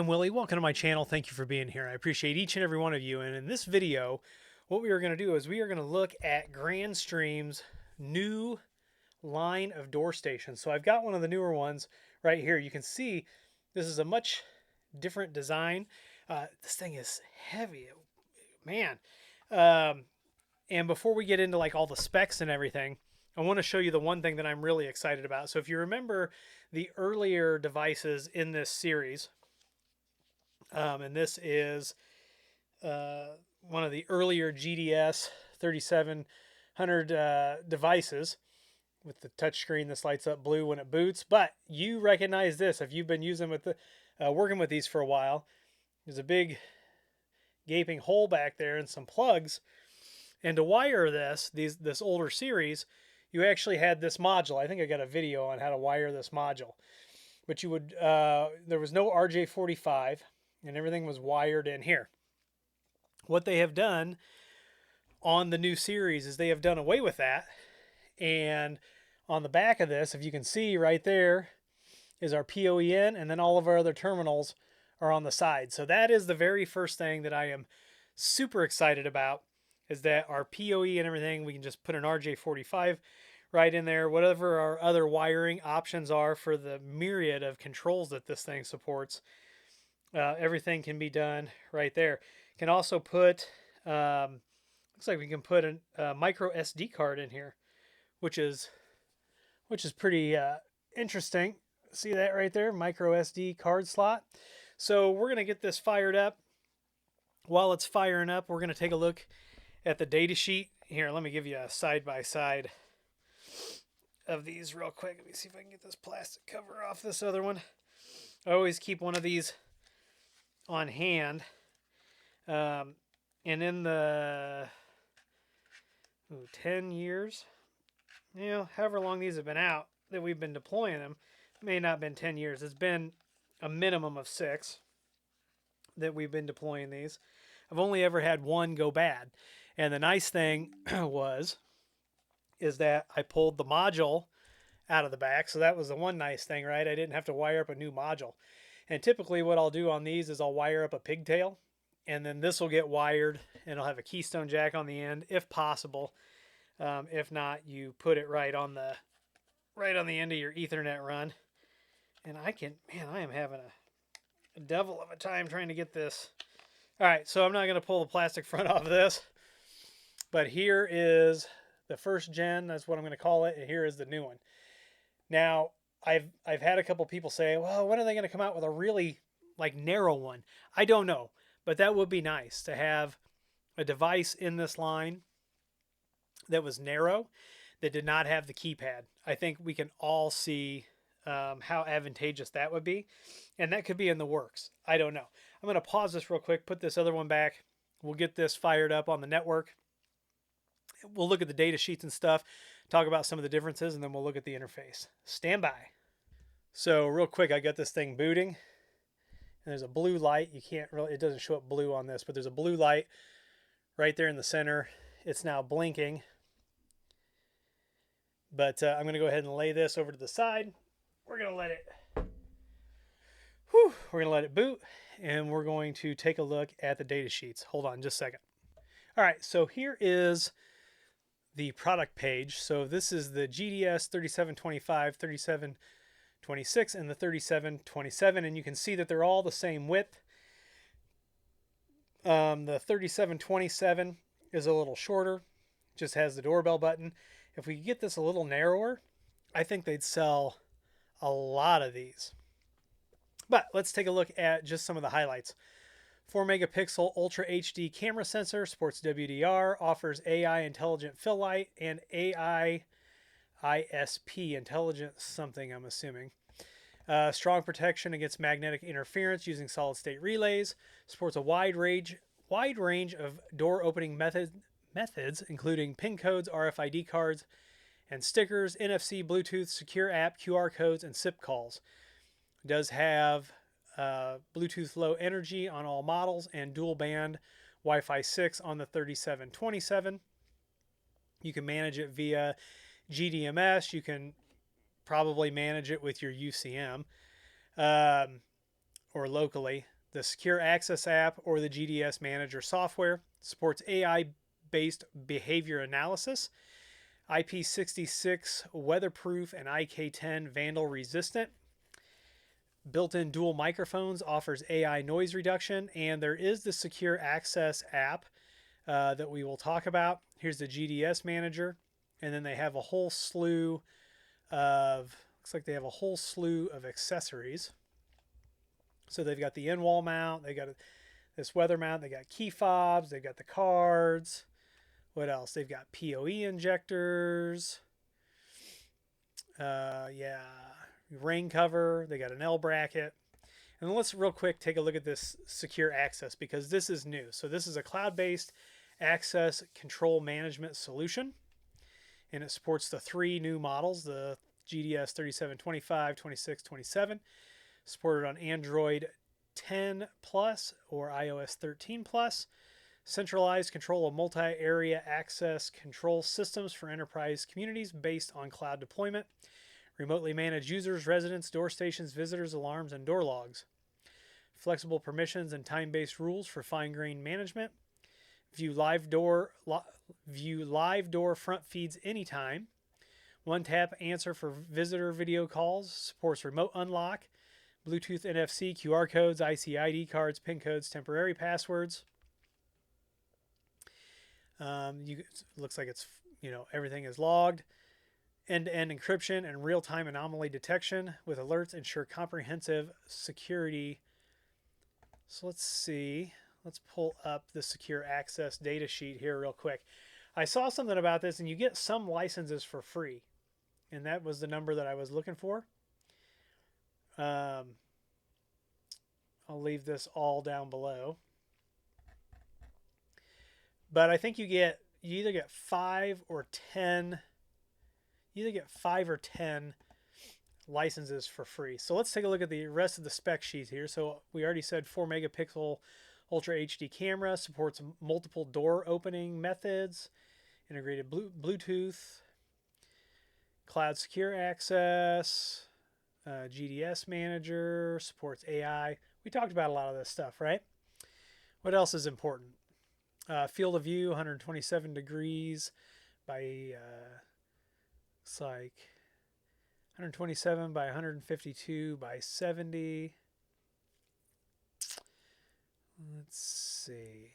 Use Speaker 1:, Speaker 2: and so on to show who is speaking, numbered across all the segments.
Speaker 1: I'm Willie. Welcome to my channel. Thank you for being here. I appreciate each and every one of you. And in this video, what we are going to do is we are going to look at Grandstream's new line of door stations. So I've got one of the newer ones right here. You can see this is a much different design. This thing is heavy, man. And before we get into like all the specs and everything, I want to show you the one thing that I'm really excited about. So if you remember the earlier devices in this series, and this is one of the earlier GDS 3700 devices with the touchscreen. This lights up blue when it boots, but you recognize this if you've been using with the working with these for a while. There's a big gaping hole back there and some plugs, and to wire this older series, you actually had this module. I think I got a video on how to wire this module, but you would there was no RJ45 and everything was wired in here. What they have done on the new series is they have done away with that, and on the back of this, if you can see right there, is our PoE and then all of our other terminals are on the side. So that is the very first thing that I am super excited about, is that our PoE and everything, we can just put an RJ45 right in there. Whatever our other wiring options are for the myriad of controls that this thing supports, everything can be done right there. Can also put, looks like we can put a micro SD card in here, which is pretty interesting. See that right there, micro SD card slot. So we're gonna get this fired up. While it's firing up, we're gonna take a look at the data sheet. Here, let me give you a side-by-side of these real quick. Let me see if I can get this plastic cover off this other one. I always keep one of these on hand, and in the 10 years, however long these have been out that we've been deploying them, it may not have been 10 years. It's been a minimum of 6 that we've been deploying these. I've only ever had one go bad, and the nice thing is that I pulled the module out of the back, so that was the one nice thing, right? I didn't have to wire up a new module. And typically what I'll do on these is I'll wire up a pigtail, and then this will get wired, and I'll have a keystone jack on the end if possible. If not, you put it right on the end of your Ethernet run. And I am having a devil of a time trying to get this. All right, so I'm not going to pull the plastic front off of this, but here is the first gen. That's what I'm going to call it, and here is the new one. Now, I've had a couple people say, well, when are they going to come out with a really narrow one? I don't know, but that would be nice to have a device in this line that was narrow, that did not have the keypad. I think we can all see how advantageous that would be, and that could be in the works. I don't know. I'm going to pause this real quick, put this other one back. We'll get this fired up on the network. We'll look at the data sheets and stuff, talk about some of the differences, and then we'll look at the interface. Stand by. So real quick, I got this thing booting, and there's a blue light. You can't really, it doesn't show up blue on this, but there's a blue light right there in the center. It's now blinking. But I'm going to go ahead and lay this over to the side. We're going to let it, we're going to let it boot, and we're going to take a look at the data sheets. Hold on just a second. All right, so here is the product page. So this is the GDS3725, 3726, and the 3727, and you can see that they're all the same width. The 3727 is a little shorter, just has the doorbell button. If we get this a little narrower, I think they'd sell a lot of these. But let's take a look at just some of the highlights. 4 megapixel Ultra HD camera sensor, supports WDR, offers AI intelligent fill light, and AI ISP, intelligent something, I'm assuming. Strong protection against magnetic interference using solid state relays. Supports a wide range of door opening methods, including PIN codes, RFID cards, and stickers, NFC, Bluetooth, secure app, QR codes, and SIP calls. It does have Bluetooth Low Energy on all models and dual band Wi-Fi 6 on the 3727. You can manage it via GDMS. You can probably manage it with your UCM. or locally. The Secure Access app or the GDS Manager software supports AI-based behavior analysis, IP66 weatherproof and IK10 vandal resistant. Built-in dual microphones offers AI noise reduction, and there is the Secure Access app that we will talk about. Here's the GDS Manager, and then they have a whole slew of, looks like they have a whole slew of accessories. So they've got the in-wall mount, they got this weather mount, they got key fobs, they've got the cards. What else? They've got PoE injectors. Rain cover. They got an L bracket. And let's real quick take a look at this Secure Access, because this is new. So this is a cloud-based access control management solution, and it supports the 3 new models, the GDS3725, 26, 27, supported on Android 10 Plus or iOS 13 Plus. Centralized control of multi-area access control systems for enterprise communities based on cloud deployment. Remotely manage users, residents, door stations, visitors, alarms, and door logs. Flexible permissions and time-based rules for fine-grained management. View live door front feeds anytime. One-tap answer for visitor video calls. Supports remote unlock, Bluetooth, NFC, QR codes, IC ID cards, PIN codes, temporary passwords. Looks like it's, everything is logged. End-to-end encryption and real-time anomaly detection with alerts ensure comprehensive security. So let's see. Let's pull up the Secure Access data sheet here real quick. I saw something about this, and you get some licenses for free, and that was the number that I was looking for. I'll leave this all down below. But I think you either get 5 or 10. You either get 5 or 10 licenses for free. So let's take a look at the rest of the spec sheet here. So we already said 4 megapixel Ultra HD camera, supports multiple door opening methods, integrated Bluetooth, cloud secure access, GDS Manager, supports AI. We talked about a lot of this stuff, right? What else is important? Field of view, 127 degrees by, looks like 127 by 152 by 70. Let's see.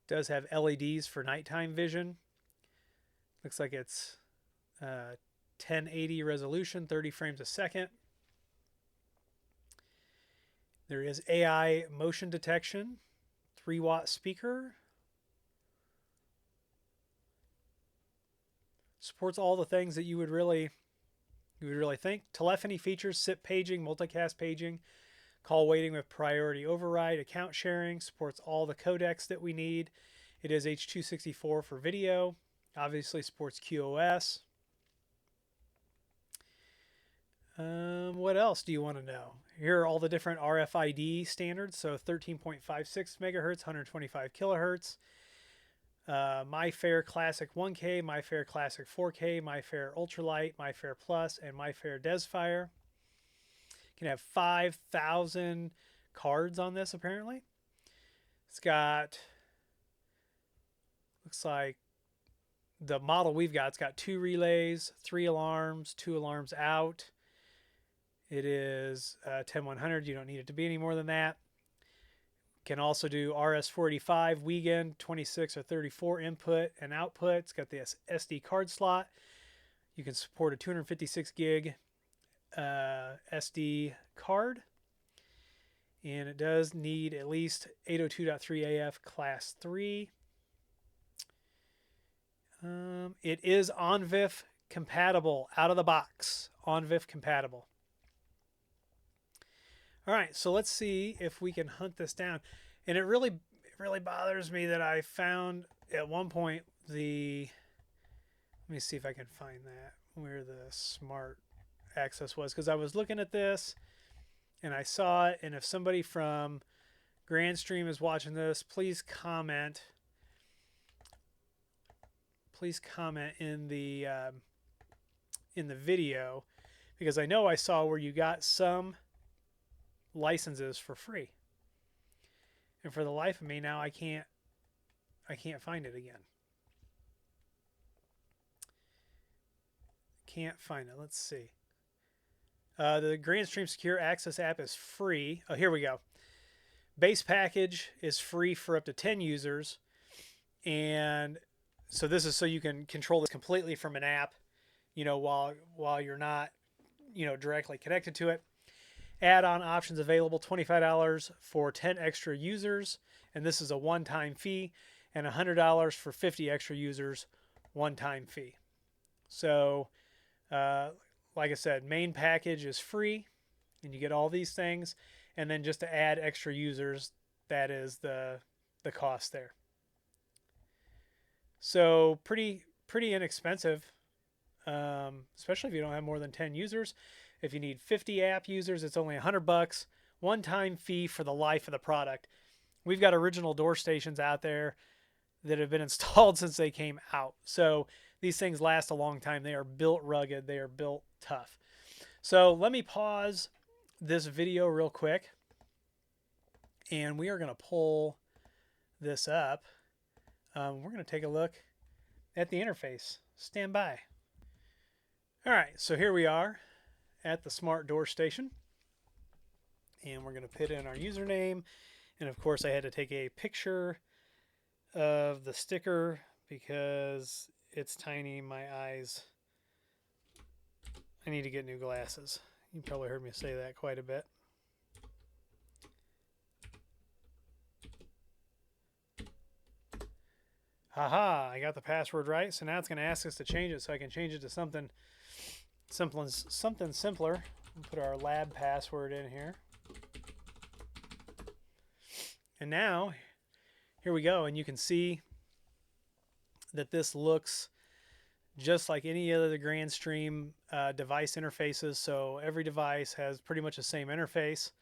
Speaker 1: Does have LEDs for nighttime vision. Looks like it's 1080 resolution, 30 frames a second. There is AI motion detection, 3-watt speaker. Supports all the things that you would really think. Telephony features, SIP paging, multicast paging, call waiting with priority override, account sharing, supports all the codecs that we need. It is H.264 for video. Obviously supports QoS. What else do you want to know? Here are all the different RFID standards. So 13.56 megahertz, 125 kilohertz. MyFair Classic 1K, MyFair Classic 4K, MyFair Ultralight, MyFair Plus, and MyFair DesFire. You can have 5,000 cards on this, apparently. It's got, looks like the model we've got, it's got 2 relays, 3 alarms, 2 alarms out. It is 10100. You don't need it to be any more than that. Can also do RS-485, Wiegand, 26 or 34 input and output. It's got the SD card slot. You can support a 256 gig SD card. And it does need at least 802.3 AF class 3. It is ONVIF compatible out of the box. ONVIF compatible. All right, so let's see if we can hunt this down. And it really bothers me that I found at one point let me see if I can find that, where the smart access was, because I was looking at this and I saw it. And if somebody from Grandstream is watching this, please comment. Please comment in the video, because I know I saw where you got some licenses for free. And for the life of me now, I can't find it again. Can't find it. Let's see. The Grandstream Secure Access app is free. Oh, here we go. Base package is free for up to 10 users. And so this is so you can control this completely from an app, you know, while you're not, you know, directly connected to it. Add-on options available, $25 for 10 extra users, and this is a one-time fee, and $100 for 50 extra users, one-time fee. So, like I said, main package is free, and you get all these things, and then just to add extra users, that is the cost there. So pretty inexpensive, especially if you don't have more than 10 users. If you need 50 app users, it's only $100, one-time fee for the life of the product. We've got original door stations out there that have been installed since they came out. So these things last a long time. They are built rugged. They are built tough. So let me pause this video real quick, and we are going to pull this up. We're going to take a look at the interface. Stand by. All right, so here we are at the smart door station, and we're going to put in our username, and of course I had to take a picture of the sticker because it's tiny. My eyes, I need to get new glasses. You probably heard me say that quite a bit. Haha, I got the password right, so now it's going to ask us to change it, so I can change it to something simpler. We'll put our lab password in here. And now, here we go. And you can see that this looks just like any other Grandstream device interfaces. So every device has pretty much the same interface.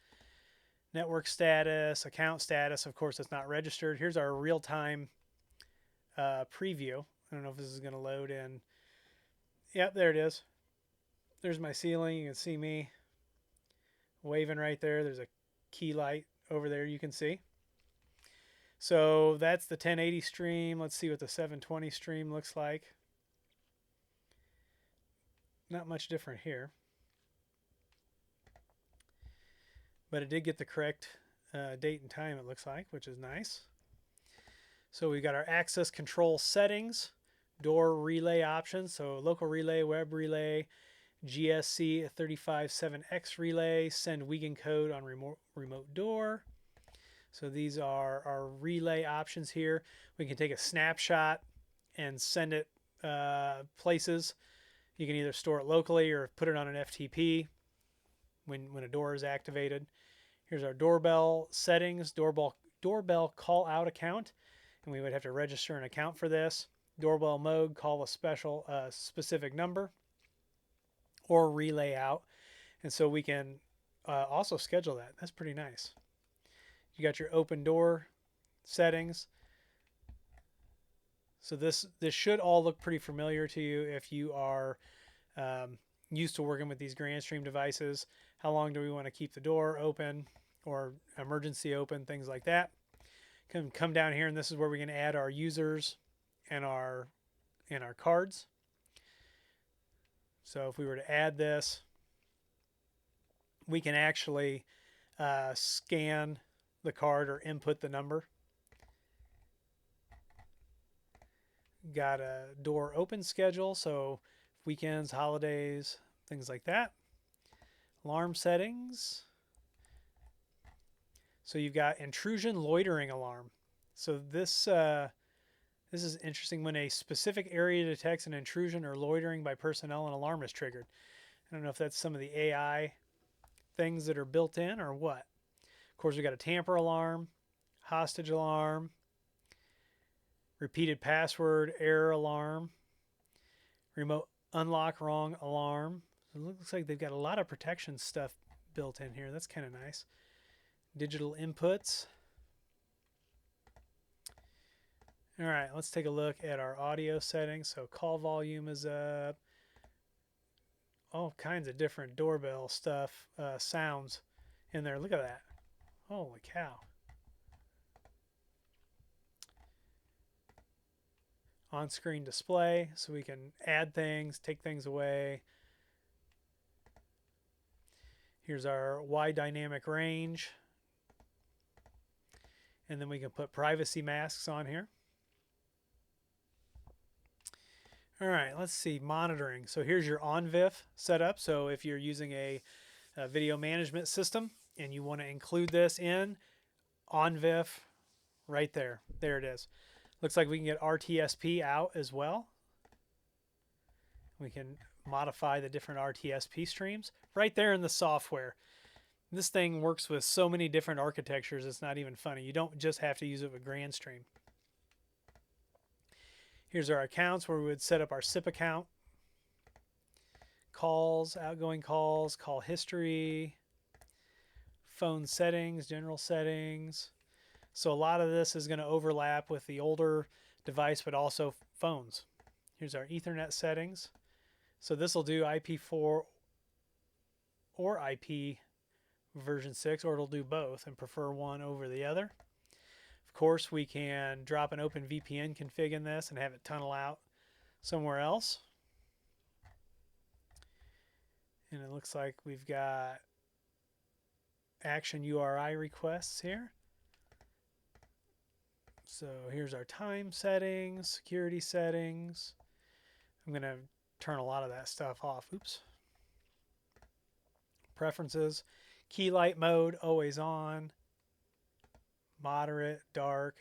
Speaker 1: Network status, account status. Of course, it's not registered. Here's our real-time preview. I don't know if this is going to load in. Yep, there it is. There's my ceiling. You can see me waving right there. There's a key light over there you can see. So that's the 1080 stream. Let's see what the 720 stream looks like. Not much different here. But it did get the correct date and time, it looks like, which is nice. So we've got our access control settings, door relay options. So local relay, web relay, GDS3725 relay, send Wiegand code on remote door. So these are our relay options here. We can take a snapshot and send it places. You can either store it locally or put it on an FTP when a door is activated. Here's our doorbell settings, doorbell call out account, and we would have to register an account for this. Doorbell mode, call a specific number, or relay out. And so we can also schedule that. That's pretty nice. You got your open door settings. So this should all look pretty familiar to you if you are used to working with these Grandstream devices. How long do we want to keep the door open or emergency open, things like that. Come down here, and this is where we can add our users and our cards. So if we were to add this, we can actually scan the card or input the number. Got a door open schedule, so weekends, holidays, things like that. Alarm settings. So you've got intrusion loitering alarm. So this is interesting. When a specific area detects an intrusion or loitering by personnel, an alarm is triggered. I don't know if that's some of the AI things that are built in or what. Of course, we got a tamper alarm, hostage alarm, repeated password error alarm, remote unlock wrong alarm. It looks like they've got a lot of protection stuff built in here. That's kind of nice. Digital inputs. All right, let's take a look at our audio settings. So call volume is up. all kinds of different doorbell stuff, sounds in there. Look at that. Holy cow. On-screen display, so we can add things, take things away. Here's our wide dynamic range. And then we can put privacy masks on here. All right, let's see, monitoring. So here's your ONVIF setup. So if you're using a video management system and you want to include this in ONVIF, right there. There it is. Looks like we can get RTSP out as well. We can modify the different RTSP streams right there in the software. This thing works with so many different architectures, it's not even funny. You don't just have to use it with Grandstream. Here's our accounts where we would set up our SIP account. Calls, outgoing calls, call history, phone settings, general settings. So a lot of this is going to overlap with the older device, but also phones. Here's our Ethernet settings. So this will do IP4 or IP version 6, or it'll do both and prefer one over the other. Of course, we can drop an open VPN config in this and have it tunnel out somewhere else. And it looks like we've got action URI requests here. So here's our time settings, security settings. I'm going to turn a lot of that stuff off. Oops. Preferences, key light mode, always on, moderate, dark.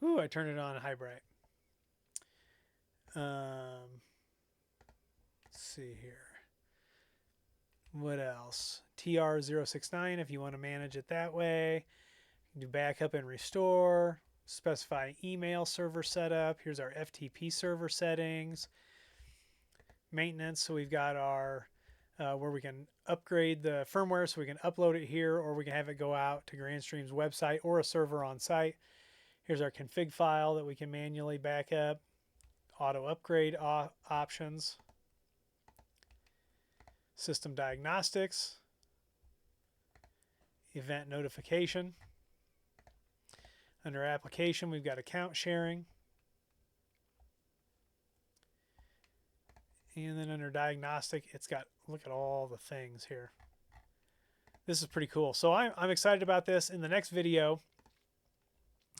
Speaker 1: Ooh, I turned it on high bright. Let's see here. What else? TR069 if you want to manage it that way. Do backup and restore, specify email server setup. Here's our FTP server settings. Maintenance, so we've got our where we can upgrade the firmware so we can upload it here, or we can have it go out to Grandstream's website or a server on site. Here's our config file that we can manually back up. Auto upgrade options. System diagnostics. Event notification. Under application, we've got account sharing. And then under diagnostic, it's got, look at all the things here. This is pretty cool. So I'm excited about this. In the next video,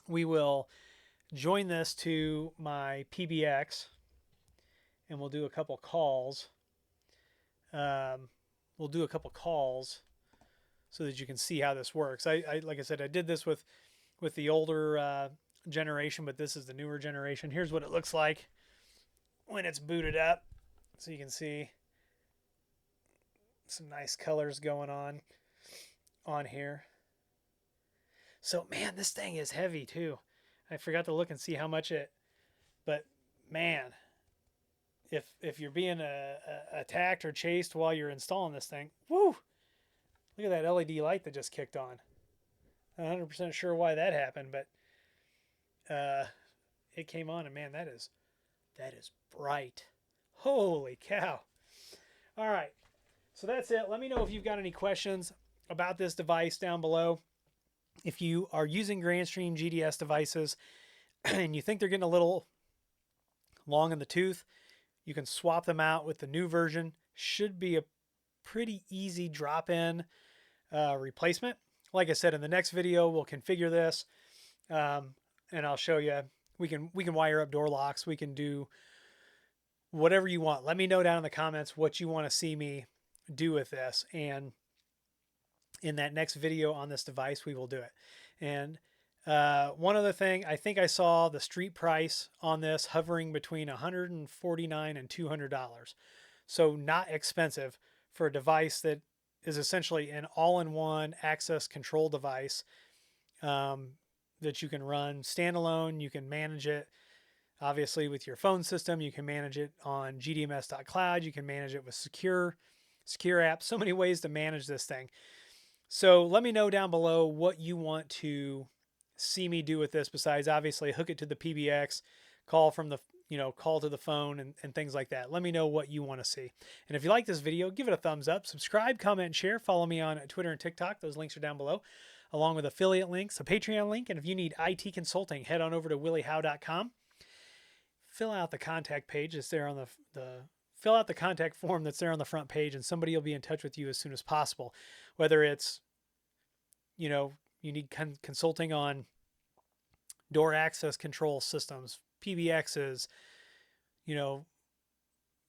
Speaker 1: we will join this to my PBX and we'll do a couple calls. We'll do a couple calls so that you can see how this works. Like I said, I did this with the older generation, but this is the newer generation. Here's what it looks like when it's booted up. So you can see some nice colors going on here. So, man, this thing is heavy too. I forgot to look and see how much but man, if you're being attacked or chased while you're installing this thing, woo! Look at that LED light that just kicked on. I'm not 100% sure why that happened, but it came on, and man, that is bright. Holy cow. All right, so that's it. Let me know if you've got any questions about this device down below. If you are using Grandstream GDS devices and you think they're getting a little long in the tooth, you can swap them out with the new version. Should be a pretty easy drop-in replacement. Like I said, in the next video, we'll configure this, and I'll show you. We can wire up door locks. We can do whatever you want. Let me know down in the comments what you want to see me do with this, and in that next video on this device, we will do it. And one other thing, I think I saw the street price on this hovering between $149 and $200. So not expensive for a device that is essentially an all-in-one access control device that you can run standalone. You can manage it, obviously, with your phone system. You can manage it on gdms.cloud. You can manage it with secure apps. So many ways to manage this thing. So let me know down below what you want to see me do with this, besides obviously hook it to the PBX, call from the call to the phone and things like that. Let me know what you want to see. And if you like this video, give it a thumbs up, subscribe, comment, and share. Follow me on Twitter and TikTok. Those links are down below, along with affiliate links, a Patreon link. And if you need IT consulting, head on over to williehowe.com. Fill out the contact page that's there on fill out the contact form that's there on the front page, and somebody will be in touch with you as soon as possible. Whether it's, you need consulting on door access control systems, PBXs,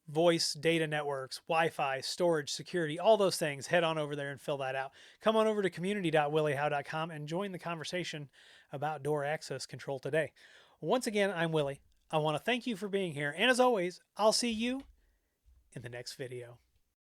Speaker 1: voice data networks, Wi-Fi, storage, security, all those things, head on over there and fill that out. Come on over to community.williehowe.com and join the conversation about door access control today. Once again, I'm Willie. I want to thank you for being here. And as always, I'll see you in the next video.